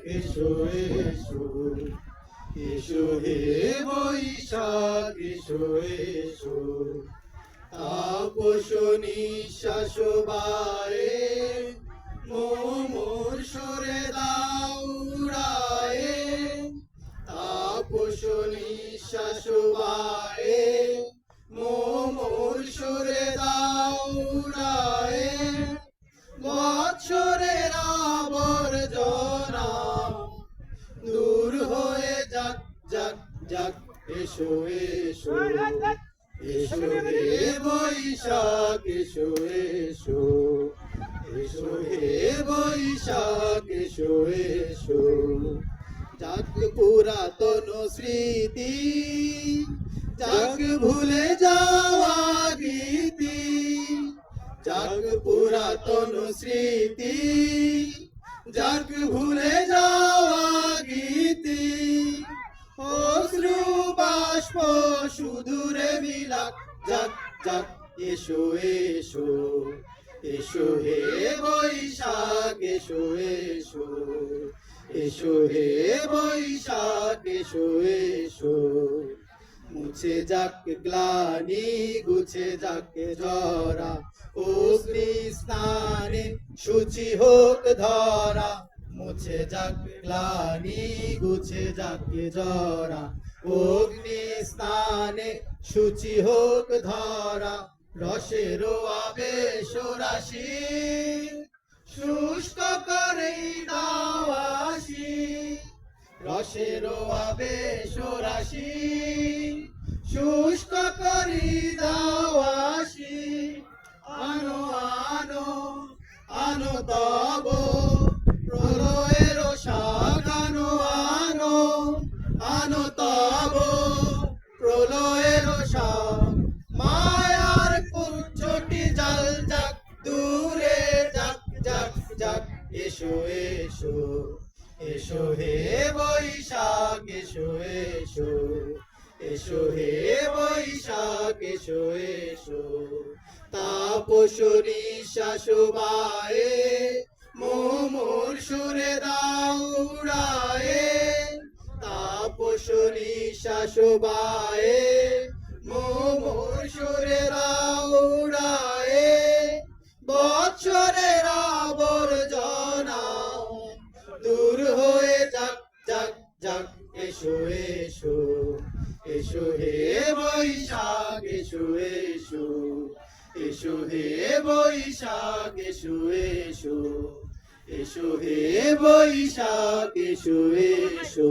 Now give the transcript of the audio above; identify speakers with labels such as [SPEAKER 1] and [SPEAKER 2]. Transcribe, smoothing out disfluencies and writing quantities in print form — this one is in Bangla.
[SPEAKER 1] এসো এসো এসো হে বৈশাখ এসো এসো তাপস নিঃশ্বাস বায়ে মোর সরে দাও উড়ায়ে তাপস নিঃশ্বাস বায়ে মোর সরে দাও উড়ায়ে বৎসরের আবর্জনা দূর হয়ে যাক যাক যাক এসো এসো এসো হে বৈশাখ এসো এসো এসো হে বৈশাখ এসো এসো যাক পুরাতন স্মৃতি যাক ভুলে যাওয়া গীতি যাক পুরাতন স্মৃতি যাক ভুলে যাওয়া গীতি অশ্রু বাষ্প সুদূরে মিলাক যাক যাক এসো এসো এসো হে বৈশাখ এসো এসো এসো হে বৈশাখ এসো এসো মুছে যাক গ্লানি গুছে যাক জরা অগ্নি স্নানে শুচি হোক ধরা মুছে যাক গ্লানি গুছে যাক জরা অগ্নি স্নানে শুচি হোক ধরা রসের আবেশ রাশি শুষ্ক করে দাওয়াসি রসের আবেশ রাশি শুষ্ক করি দাওয়াসি আনো আনো আনো তব প্রলয়ের শাক আনো আনো আনো তব প্রলয়ের শাক মায়ার কুচ্ছটি জাল যাক দূরে যাক যাক যাক এসো এসো এসো হে বৈশাখ এসো এসো এসো হে বৈশাখ এসো এসো তাপস নিঃশ্বাস বায়ে মোর সুরে দাও উড়ায়ে তাপস নিঃশ্বাস বায়ে মোর সুরে দাও উড়ায়ে বৎসরের আবর্জনা দূর হয়ে যাক যাক যাক এসো এসো এসো হে বৈশাখ এসো এসো এসো হে বৈশাখ এসো এসো এসো হে বৈশাখ এসো এসো